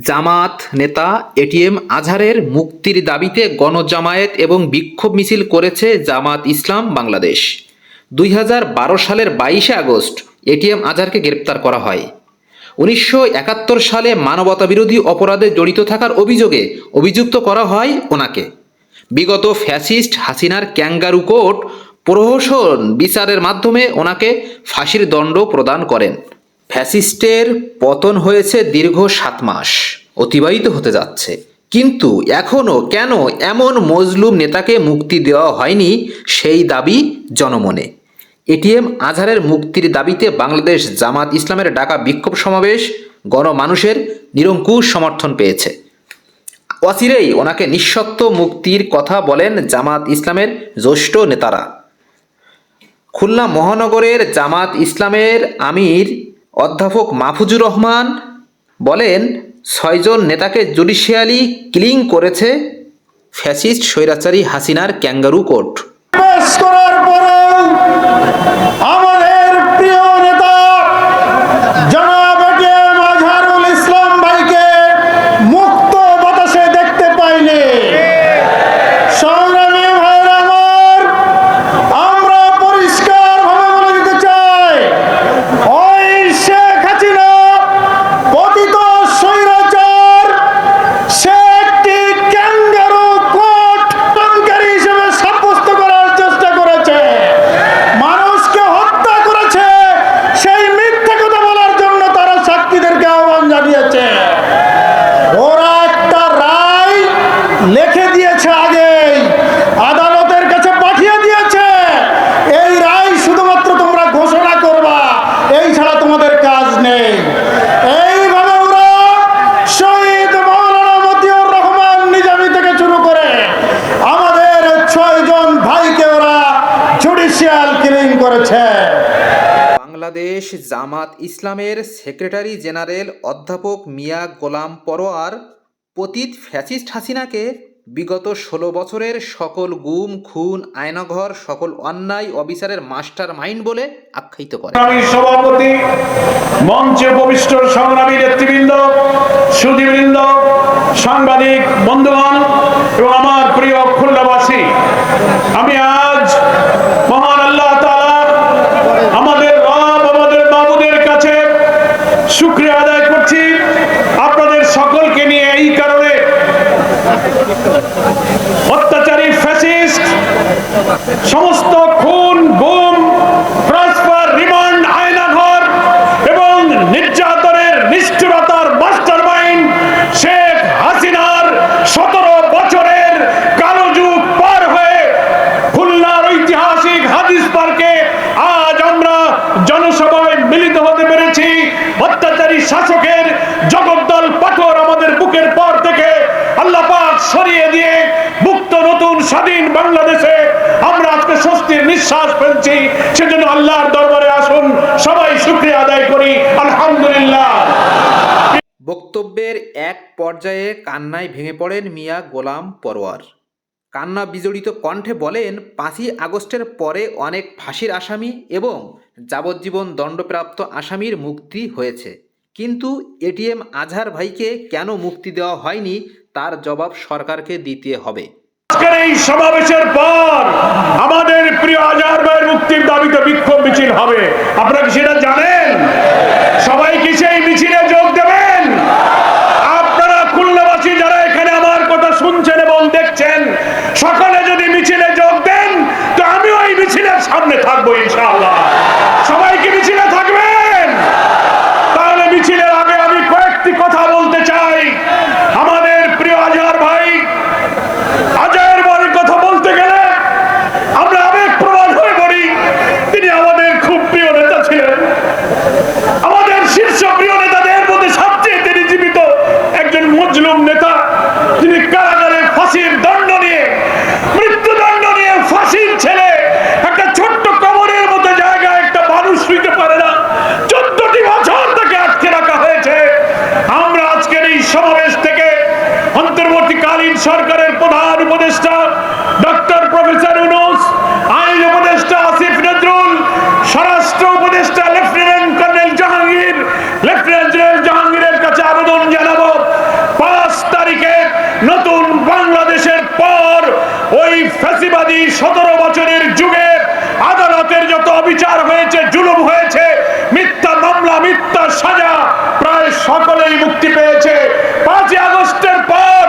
জামাত নেতা এটিএম আজহারের মুক্তির দাবিতে গণজামায়াত এবং বিক্ষোভ মিছিল করেছে জামাত ইসলাম বাংলাদেশ। 2012 সালের 22শে আগস্ট এটিএম আজহারকে গ্রেপ্তার করা হয়। 1971 সালে মানবতাবিরোধী অপরাধে জড়িত থাকার অভিযোগে অভিযুক্ত করা হয় ওনাকে। বিগত ফ্যাসিস্ট হাসিনার ক্যাঙ্গারু কোর্ট প্রহসন বিচারের মাধ্যমে ওনাকে ফাঁসির দণ্ড প্রদান করেন। ফ্যাসিস্টের পতন হয়েছে দীর্ঘ 7 মাস অতিবাহিত হতে যাচ্ছে, কিন্তু এখনও কেন এমন মজলুম নেতাকে মুক্তি দেওয়া হয়নি সেই দাবি জনমনে। এটিএম আজহারের মুক্তির দাবিতে বাংলাদেশ জামাত ইসলামের ডাকা বিক্ষোভ সমাবেশ গণমানুষের নিরঙ্কুশ সমর্থন পেয়েছে। অচিরেই ওনাকে নিঃশর্ত মুক্তির কথা বলেন জামাত ইসলামের জ্যেষ্ঠ নেতারা। খুলনা মহানগরের জামাত ইসলামের আমির অধ্যাপক মাহফুজুর রহমান বলেন, 6 জন নেতাকে জুডিশিয়ালি কিলিং করেছে ফ্যাসিস্ট স্বৈরাচারী হাসিনার ক্যাঙ্গারু কোর্ট। আমাদের প্রিয় নেতা জনাব এটিএম আজহারুল ইসলাম ভাইকে মুক্ত বাতাসে দেখতে পাইনি। সংগ্রামী ভাইয়েরা আমার, আমরা পরিষ্কার ভাবে বলে দিতে চাই, ওই শেখ হাসিনা পতিত স্বৈরাচার সে একটি ক্যাঙ্গারু কোর্ট লঙ্কারী হিসেবে সাব্যস্ত করার চেষ্টা করেছে, মানুষকে হত্যা করেছে। সেই মিথ্যে কথা বলার জন্য তারা সাক্ষীদেরকে আহ্বান জানিয়েছে। ওরা একটা রায় লিখে দিয়েছে, আগেই আদালতের কাছে পাঠিয়ে দিয়েছে। এই রায় শুধুমাত্র তোমরা ঘোষণা করবা, এই ছাড়া তোমাদের কাজ নেই। এইভাবে ওরা শহীদ মাওলানা মতিউর রহমান নিজামী থেকে শুরু করে আমাদের 6 জন ভাইকে ওরা জুডিশিয়াল কিলিং করেছে। বাংলাদেশ জামাত ইসলামের সেক্রেটারি জেনারেল অধ্যাপক মিয়া গোলাম পরোয়ার পতিত ফ্যাসিস্ট হাসিনাকে বিগত 16 বছরের সকল গুম খুন আয়নাঘর সকল অন্যায় অবিচারের মাস্টার মাইন্ড বলে আখ্যায়িত করে। আমি সভাপতি, মঞ্চে উপবিষ্ট সংগ্রামী নেতৃবৃন্দ, সুধীবৃন্দ, সাংবাদিক বন্ধুগণ এবং আমার প্রিয় খুলনাবাসী, আমি আজ মহান আল্লাহ তাআলা আমাদের রব, আমাদের মাবুদের কাছে শুকরিয়া আদায় করছি আপনাদের সকলকে নিয়ে। এই কারণে অত্যাচারী ফ্যাসিস্ট সমস্ত খুন গুম ট্রান্সফার রিমান্ড আয়নাঘর এবং নির্যাতনের নিষ্ঠুরতার মাস্টারমাইন্ড শেখ হাসিনার 17 বছরের কালো যুগ পার হয়ে খুলনার ঐতিহাসিক হাদিস পার্কে আজ আমরা জনসভায় মিলিত হতে পেরেছি। অত্যাচারী শাসকের জগদ্দল পাথর আমাদের বুকের পর থেকে আল্লাহ পাক সরিয়ে দিয়ে মুক্ত নতুন স্বাধীন বাংলাদেশে আমরা আজকে স্বস্তির নিঃশ্বাস ফেলছি। সেজন্য আল্লাহর দরবারে আসুন সবাই শুকরিয়া আদায় করি, আলহামদুলিল্লাহ। বক্তব্যের এক পর্যায়ে কান্নায় ভেঙে পড়েন মিয়া গোলাম পরোয়ার। কান্না বিজড়িত কণ্ঠে বলেন, 5ই আগস্টের পরে অনেক ফাঁসির আসামি এবং যাবজ্জীবন দণ্ডপ্রাপ্ত আসামির মুক্তি হয়েছে, কিন্তু এটিএম আজহার ভাইকে কেন মুক্তি দেওয়া হয়নি তার জবাব সরকারকে দিতে হবে। আজকের এই সমাবেশের পর আমাদের প্রিয় আজহার ভাইয়ের মুক্তির দাবিতে বিক্ষোভ মিছিল হবে। আপনারা কি সেটা জানেন? সবাই কি সেই মিছিলে যোগ দেবেন? আপনারা খুলনাবাসী যারা এখানে আমার কথা শুনছেন এবং দেখছেন, সকালে যদি মিছিলে যোগ দেন তো আমি ওই মিছিলের সামনে থাকবো ইনশাআল্লাহ। সবাই কি মিছিলে থাকবেন? তাহলে মিছিলের আগে আমি কয়েকটি কথা বলতে চাই। আমাদের প্রিয় আজহার ভাই, আজহার ভাইয়ের কথা বলতে গেলে আমরা আবেগপ্রবণ হয়ে পড়ি। তিনি আমাদের খুব প্রিয় নেতা ছিলেন। আমাদের শীর্ষ প্রিয় নেতাদের মধ্যে সবচেয়ে তিনি জীবিত একজন মজলুম নেতা। তিনি কারাগারে ফাঁসির দণ্ড নিয়ে, মৃত্যুদণ্ড নিয়ে ফাঁসির ছেলে একটা ছোট্ট কবরের মতো জায়গায় একটা মানুষ শুইতে পারে না, 14টি বছর তাকে আটকে রাখা হয়েছে। আমরা আজকের এই সমাবেশ থেকে অন্তর্বর্তীকালীন সরকারের প্রধান উপদেষ্টা ডক্টর প্রফেসর ইউনূস, আইন উপদেষ্টা আসিফ নজরুল, স্বরাষ্ট্র উপদেষ্টা লেফটেন্যান্ট জেনারেল জাহাঙ্গীরের কাছে আবেদন জানাবো নতুন বাংলাদেশের পর ওই ফ্যাসিবাদী 17 বছরের যুগে আদালতের যত অবিচার হয়েছে, জুলুম হয়েছে, মিথ্যা মামলা, মিথ্যা সাজা, প্রায় সকলেই মুক্তি পেয়েছে। 5 আগস্টের পর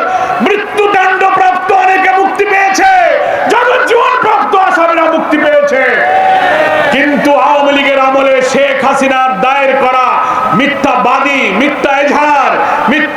মৃত্যুদণ্ড প্রাপ্ত অনেকে মুক্তি পেয়েছে, যাবজ্জীবন প্রাপ্ত আসামিরা মুক্তি পেয়েছে। কিন্তু আওয়ামী লীগের আমলে শেখ হাসিনার দায়ের করা মিথ্যা বাদী, মিথ্যা এজাহার, মিথ্যা